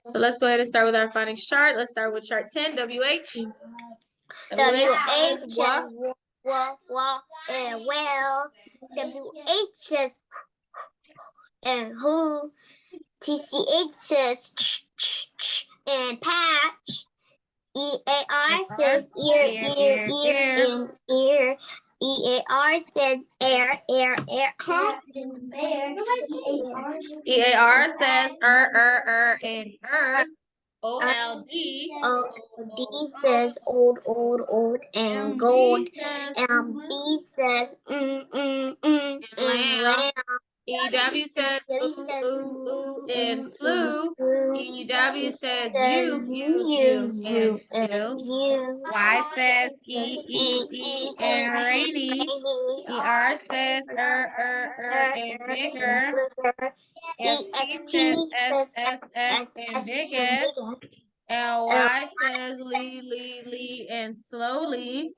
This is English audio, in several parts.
So let's go ahead and start with our phonics chart. Let's start with chart 10, WH. WH says walk and well. WH says and who. TCH says and patch. EAR says ear and ear. EAR says air. Huh? EAR says and OLD. OD says old and gold. MB says and lamb. EW says ooh and flu. EW says you and you. Y says e and rainy. ER says and bigger. ST says S and biggest. LY says lee and slowly.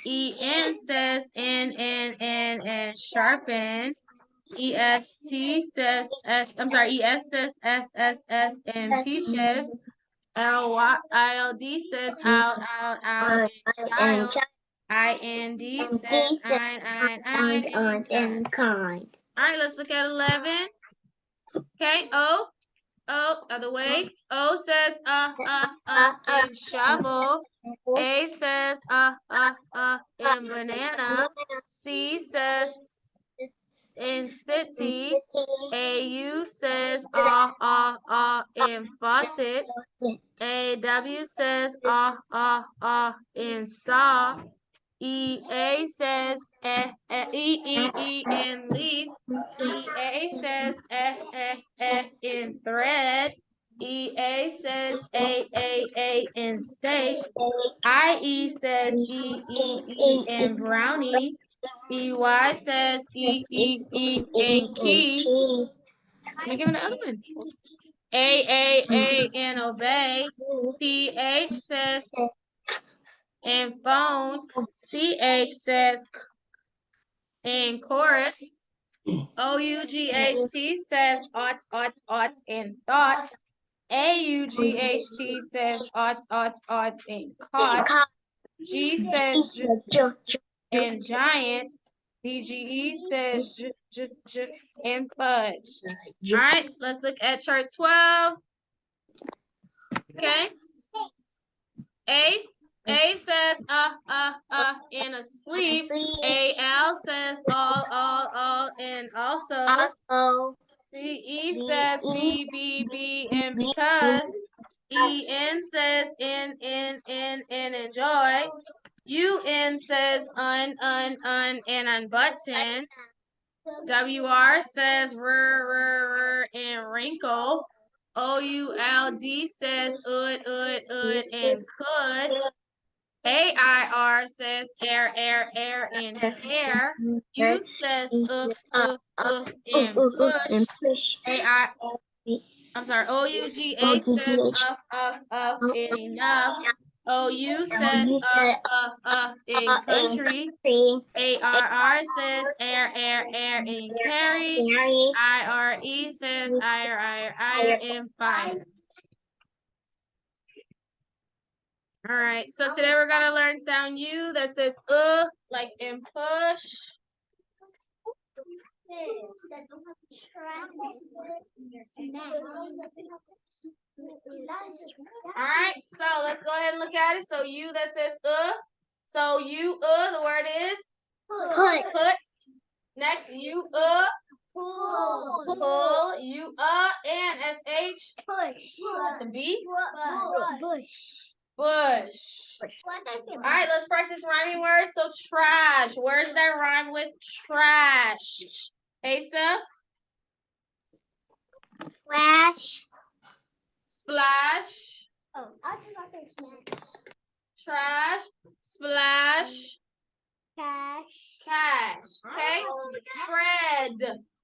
EN says N and sharpen. EST says ES says S and peaches. ILD says out and child. IND says ein and kind. All right, let's look at 11. Okay, O, other way. O says and shovel. A says and banana. C says in city. AU says in faucet. AW says in saw. EA says E in leaf. EA says in thread. EA says A in steak. IE says E in brownie. EY says E in key. Let me give it another one. A in obey. PH says in phone. CH says in chorus. OUGHT says ought in thought. AUGHT says ought in caught. G says in giant. DGE says in fudge. All right, let's look at chart 12. Okay. A says in asleep. AL says all and also. CE says be and because. EN says in and enjoy. UN says un and unbutton. WR says and wrinkle. OULD says ud and could. AIR says air and hair. U says and push. OUGH says up and enough. OU says in country. ARR says air and carry. IRE says ire and fire. All right, so today we're gonna learn sound U that says like in push. All right, so let's go ahead and look at it. So U that says So U the word is put. Next U pull. U and SH push. That's a B. Bush. All right, let's practice rhyming words. So trash. Words that rhyme with trash. Asa? Flash. Splash. Oh, I was about to say splash. Trash. Splash. Cash. Okay.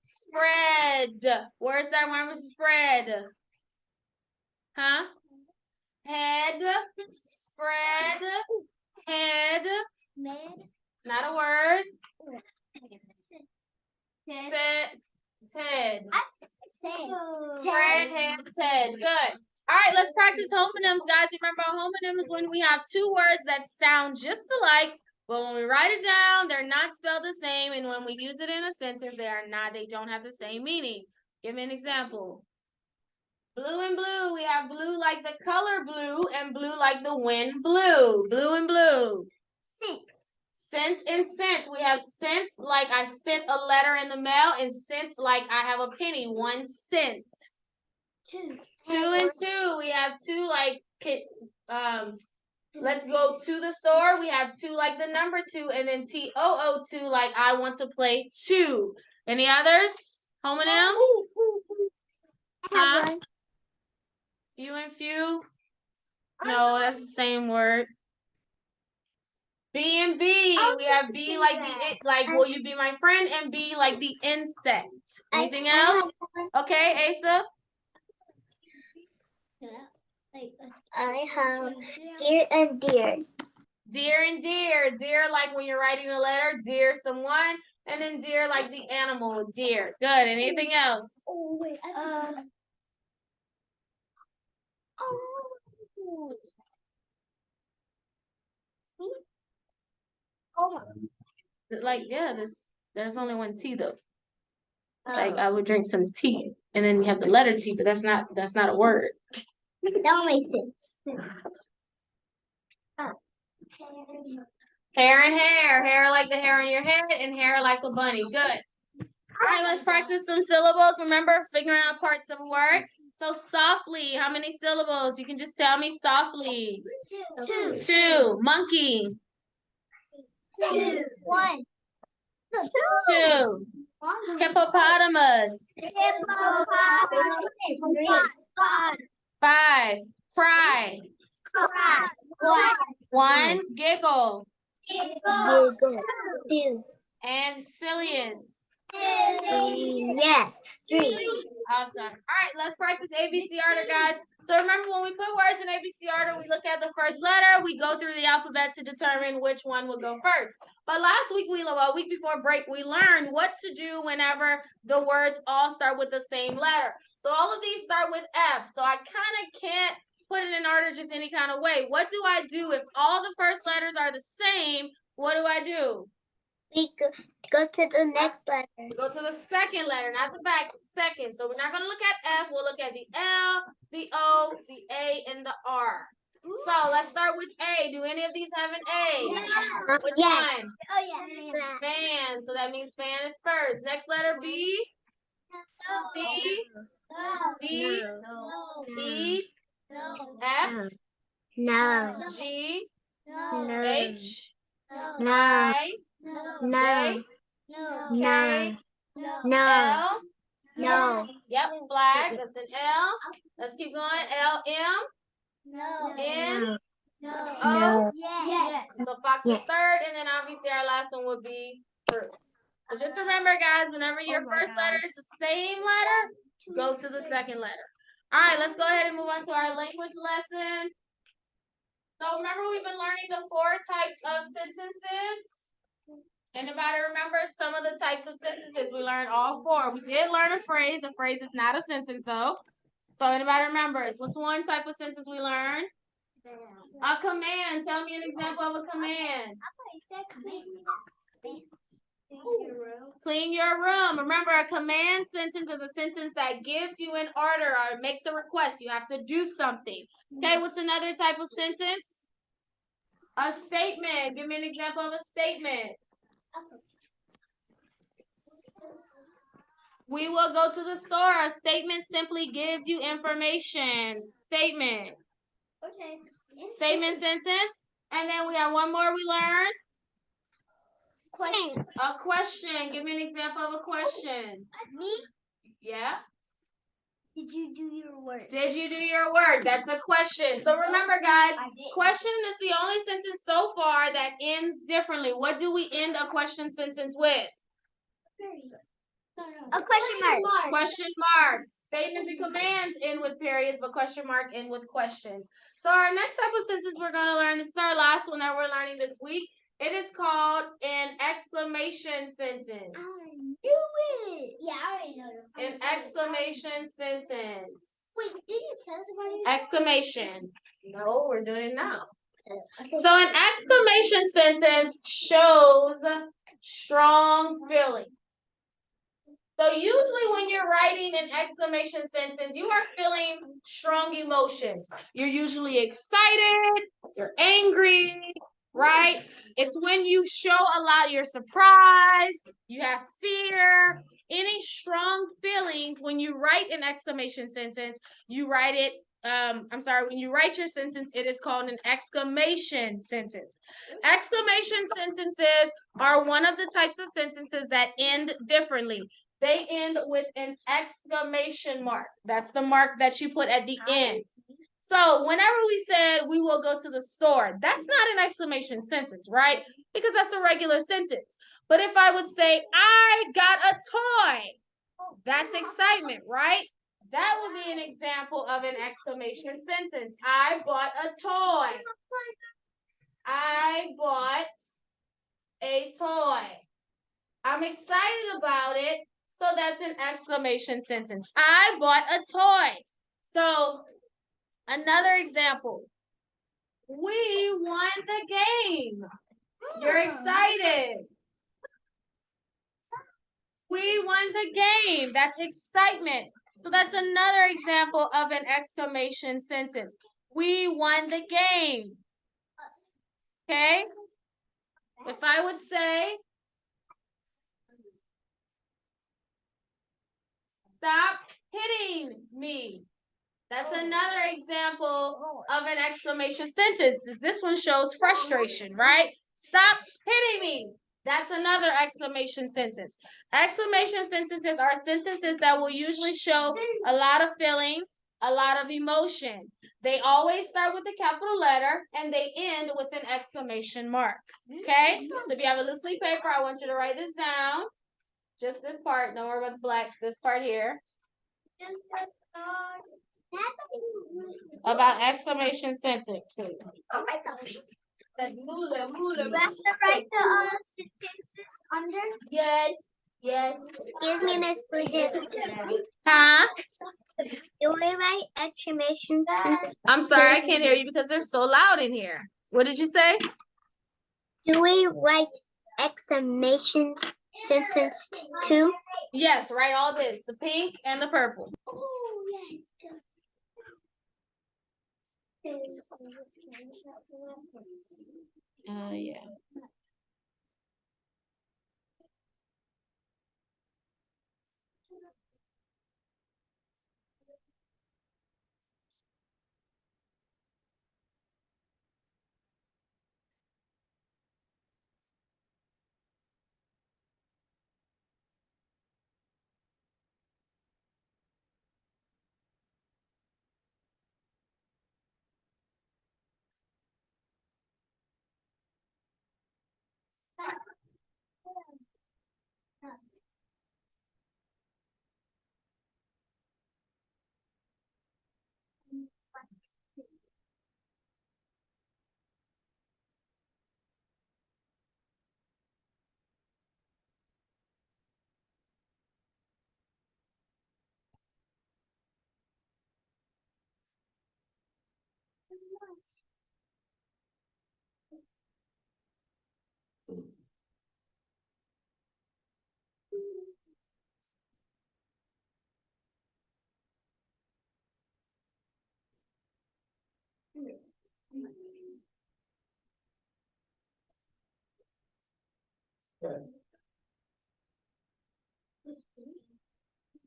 Spread. Words that rhyme with spread. Huh? Head. Spread. Head. Not a word. Head. Spread, head, said. Good. All right, let's practice homonyms, guys. Remember, a homonym is when we have two words that sound just alike, but when we write it down, they're not spelled the same, and when we use it in a sentence, they don't have the same meaning. Give me an example. Blue and blue, we have blue like the color blue and blue like the wind blue. Blue and blue. Cent. Cent and cent. We have cent like I sent a letter in the mail, and cent like I have a penny, 1 cent. Two. 2 and 2, we have 2 like let's go to the store. We have 2 like the number 2, and then TOO2 like I want to play 2. Any others? Homonyms? Huh? Few and few? No, that's the same word. B and B. We have B like will you be my friend, and B like the insect. Anything else? Okay, Asa? I have deer and deer. Deer and deer. Deer like when you're writing a letter, dear someone, and then deer like the animal, deer. Good. Anything else? Oh wait. Like, yeah, there's only one T though. Like I would drink some tea, and then you have the letter T, but that's not a word. That makes sense. Hair and hair. Hair like the hair on your head, and hair like a bunny. Good. All right, let's practice some syllables. Remember, figuring out parts of a word. So softly, how many syllables? You can just tell me softly. Two. 2. Monkey. 2. 1. 2. Hippopotamus. 5. Cry. 1. Giggle. 2. And silliest. Yes. 3. Awesome. All right, let's practice ABC order, guys. So remember, when we put words in ABC order, we look at the first letter. We go through the alphabet to determine which one will go first. But last week, a week before break, we learned what to do whenever the words all start with the same letter. So all of these start with F. So I kind of can't put it in order just any kind of way. What do I do if all the first letters are the same? What do I do? We go to the next letter. Go to the second letter, not the back, second. So we're not going to look at F. We'll look at the L, the O, the A, and the R. So let's start with A. Do any of these have an A? Yeah. Which Yes. one? Oh, yeah. Fan. So that means fan is first. Next letter B, C, D, E, F, No. G, No. H, No. I, No. J, No. No. L. No. Yep, flag. That's an L. Let's keep going. L, M, N, O. Yes. So fox Yes. is third, and then obviously our last one would be fruit. So just remember, guys, whenever your first letter is the same letter, go to the second letter. All right, let's go ahead and move on to our language lesson. So remember, we've been learning the 4 types of sentences. Anybody remember some of the types of sentences? We learned all 4. We did learn a phrase. A phrase is not a sentence, though. So anybody remembers? What's one type of sentence we learned? A command. Tell me an example of a command. Clean your room. Remember, a command sentence is a sentence that gives you an order or makes a request. You have to do something. Okay, what's another type of sentence? A statement. Give me an example of a statement. We will go to the store. A statement simply gives you information. Statement. Okay. Statement sentence. And then we have one more we learned. Question. A question. Give me an example of a question. Me? Yeah. Did you do your work? Did you do your work? That's a question. So remember, guys, question is the only sentence so far that ends differently. What do we end a question sentence with? A question mark. Question mark. Statements and commands end with periods, but question mark end with questions. So our next type of sentence we're going to learn, this is our last one that we're learning this week. It is called an exclamation sentence. I knew it. Yeah, I already know. An exclamation sentence. Wait, did you tell somebody? Exclamation. No, we're doing it now. So an exclamation sentence shows strong feeling. So usually when you're writing an exclamation sentence, you are feeling strong emotions. You're usually excited, you're angry, right? It's when you show a lot of your surprise, you have fear, any strong feelings. When you write an exclamation sentence, you write it, when you write your sentence, it is called an exclamation sentence. Exclamation sentences are one of the types of sentences that end differently. They end with an exclamation mark. That's the mark that you put at the end. So whenever we said we will go to the store, that's not an exclamation sentence, right? Because that's a regular sentence. But if I would say, I got a toy, that's excitement, right? That would be an example of an exclamation sentence. I bought a toy. I bought a toy. I'm excited about it. So that's an exclamation sentence. I bought a toy. So another example. We won the game. You're excited. We won the game. That's excitement. So that's another example of an exclamation sentence. We won the game. Okay? If I would say, stop hitting me. That's another example of an exclamation sentence. This one shows frustration, right? Stop hitting me. That's another exclamation sentence. Exclamation sentences are sentences that will usually show a lot of feeling, a lot of emotion. They always start with a capital letter and they end with an exclamation mark. Okay? So if you have a little sleep paper, I want you to write this down. Just this part. Don't worry about the black. This part here. About exclamation sentences. Oh my God. You have to write the sentences under? Yes. Yes. Excuse me, Miss Bluejits. Huh? Do we write exclamation sentences? I'm sorry, I can't hear you because they're so loud in here. What did you say? Do we write exclamation sentence too? Yes, write all this. The pink and the purple. Oh, yes. Yeah.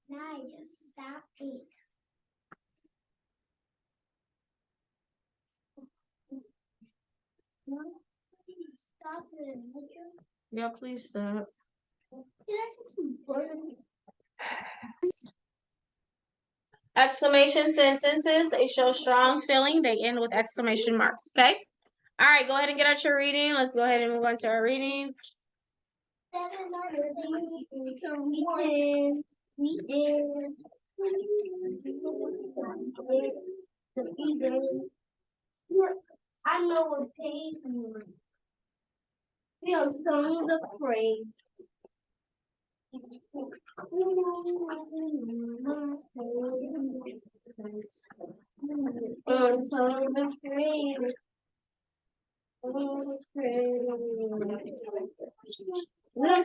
Now just stop it. Stop it. Yeah, please stop. Exclamation sentences, they show strong feeling. They end with exclamation marks, okay? All right, go ahead and get out your reading. Let's go ahead and move on to our reading. I know what page you want. We have sung the praise. We're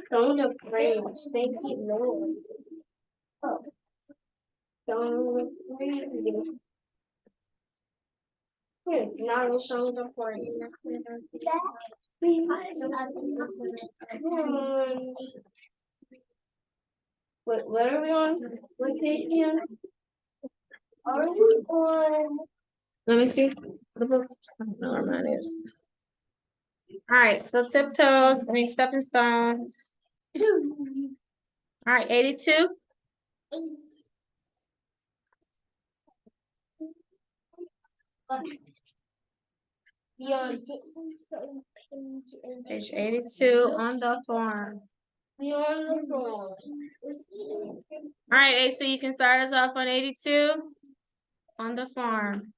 from the French. Thank you, Lord. Don't now the song of foreign. Wait, what are we on? What page again? Are we on? Let me see. The book. I don't know where mine is. All right, so tiptoes, stepping stones. All right, 82. Page 82 on the farm. All right, Asa, you can start us off on 82 on the farm.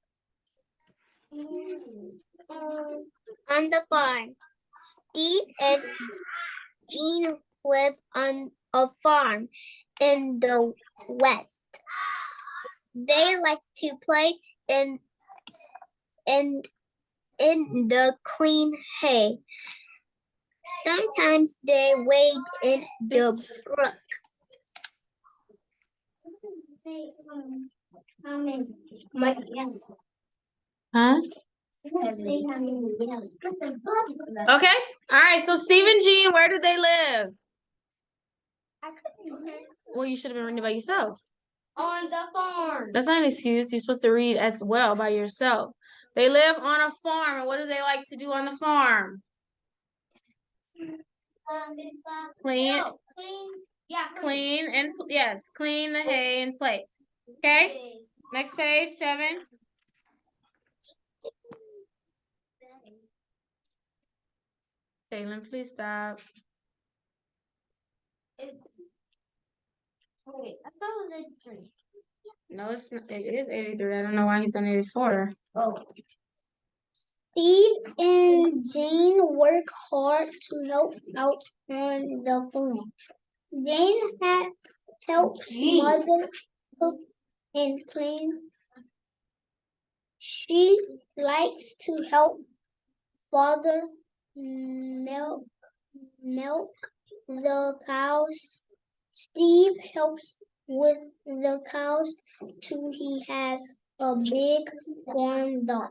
On the farm, Steve and Jean live on a farm in the West. They like to play in the clean hay. Sometimes they wade in the brook. Huh? Okay. All right. So Steve and Jean, where do they live? Well, you should have been reading by yourself. On the farm. That's not an excuse. You're supposed to read as well by yourself. They live on a farm, and what do they like to do on the farm? Clean. Clean and yes, clean the hay and play. Okay. Next page, 7. Taylor, please stop. Wait, I thought it was 83. No, it's not, it is 83. I don't know why he's on 84. Oh. Steve and Jane work hard to help out on the farm. Jane helps mother cook and clean. She likes to help father milk the cows. Steve helps with the cows too. He has a big farm dog.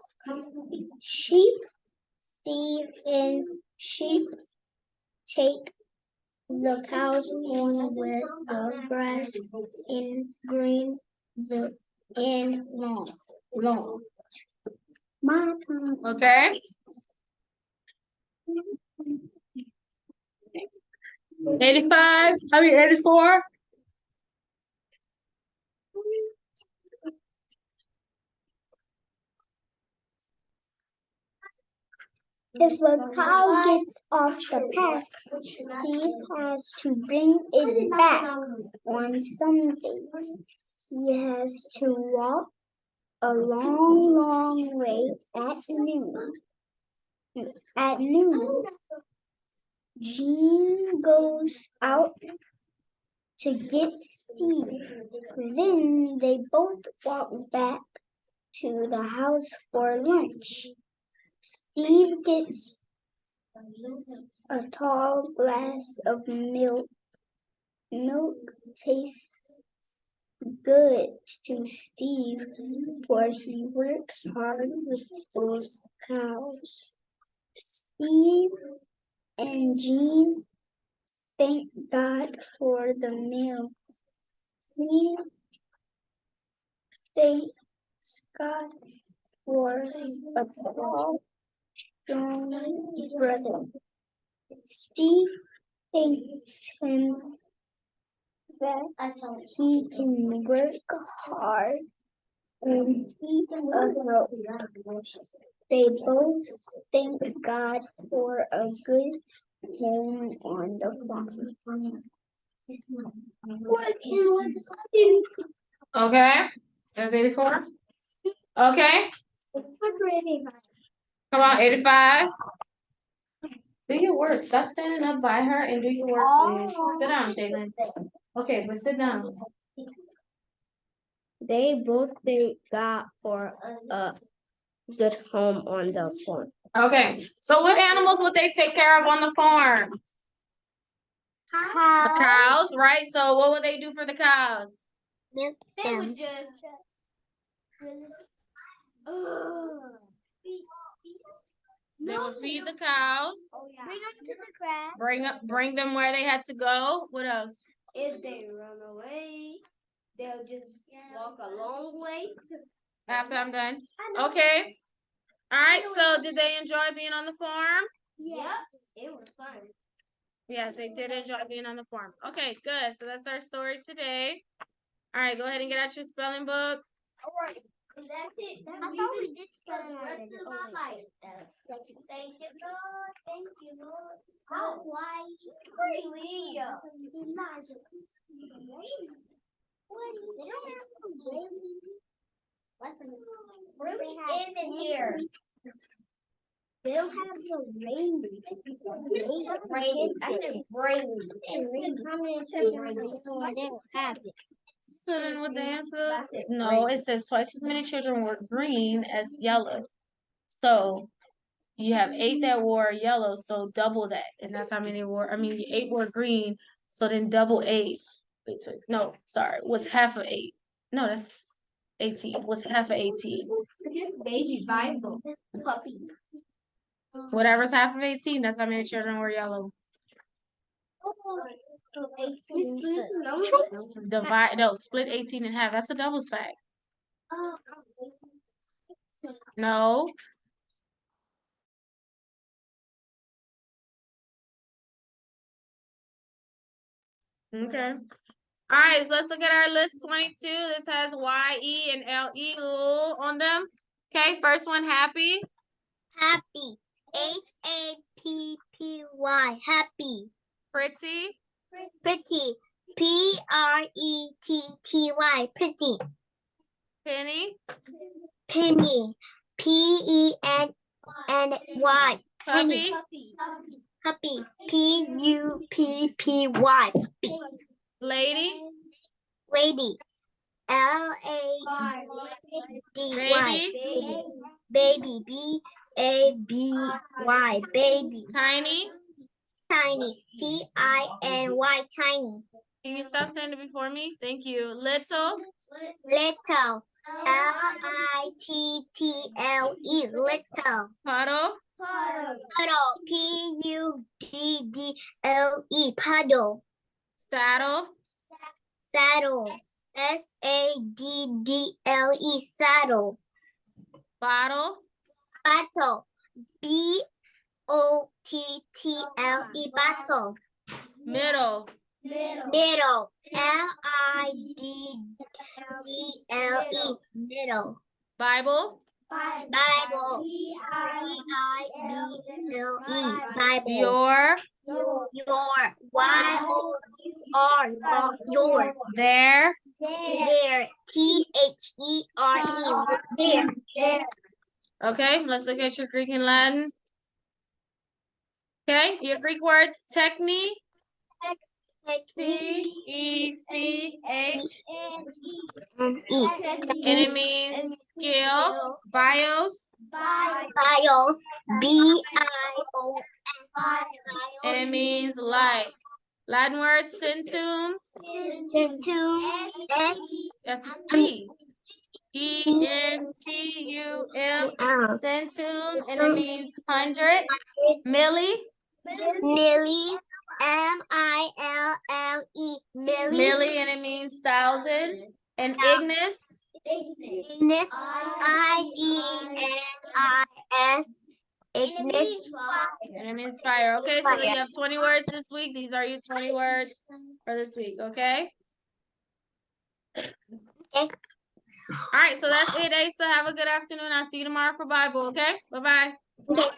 Sheep. Steve and sheep take the cows on where the grass is green and long. My turn. Okay. 85. 84. If a cow gets off the path, Steve has to bring it back. On some days, he has to walk a long way at noon. At noon, Jean goes out to get Steve. Then they both walk back to the house for lunch. Steve gets a tall glass of milk. Milk tastes good to Steve, for he works hard with those cows. Steve and Jean thank God for the milk. He thanks God for a tall, strong brother. Steve thanks him that he can work hard and keep a help. They both thank God for a good home on the farm. Okay. That's 84. Okay. Come on, 85. your work. Stop standing up by her and do your work, please. Sit down, Jalen. Okay, but sit down. They both thank God for a good home on the farm. Okay, so what animals would they take care of on the farm? The cows, right? So what would they do for the cows? Milk They them. would just They would feed the cows, Bring them to the grass. bring them where they had to go. What else? if they run away, they'll just walk a long way. After I'm done. Okay. All right. So did they enjoy being on the farm? Yep, it was fun. Yes, they did enjoy being on the farm. Okay, good. So that's our story today. All right, go ahead and get out your spelling book. All right, that's it. I thought we did for spell the rest of my life. Thank you, Lord. Thank you, Lord. Hawaii. Really? Really is in here. They don't have the rain. Rain. I said rain. So then with the answer, no, it says twice as many children were green as yellow. So you have 8 that were yellow, so double that. And that's how many were, 8 were green, so then double 8. Wait, no, sorry, what's half of 8? No, that's 18. What's half of 18? Baby Bible. Puppy. Whatever's half of 18, that's how many children were yellow. Split 18 in half. That's a doubles fact. No. Okay. All right, so let's look at our list 22. This has Y, E, and L, E on them. Okay, first one, happy. Happy. HAPPY. Happy. Pretty. Pretty. PRETTY. Pretty. Penny. Penny. PENNY. Puppy. Puppy. PUPPY. Puppy. Lady. Lady. LADY. Baby. Baby. BABY. Baby. Tiny. Tiny. TINY. Tiny. Can you stop saying it before me? Thank you. Little. Little. LITTLE. Little. Puddle. Puddle. PUDDLE. Puddle. Saddle. Saddle. SADDLE. Saddle. Bottle. Bottle. BOTTLE. Bottle. Middle. Middle. MIDDLE. Middle. Bible. Bible. BIBLE. Bible. Your. Your. YOUR. Your. There. There. THERE. There. Okay, let's look at your Greek and Latin. Okay, your Greek words, techne. TECH. And E. And it means skill. Bios. Bios. BIOS. And it means light. Latin word, centum. Centum. That's P. ENTUM. Centum. And it means 100. Milli. Millie. MILLE. Millie. Milli, and it means 1,000. And Ignis. Ignis. IGNIS. Ignis. And it means fire. Okay, so then you have 20 words this week. These are your 20 words for this week, okay? Okay. All right, so that's it, Asa. Have a good afternoon. I'll see you tomorrow for Bible, okay? Bye-bye. Okay.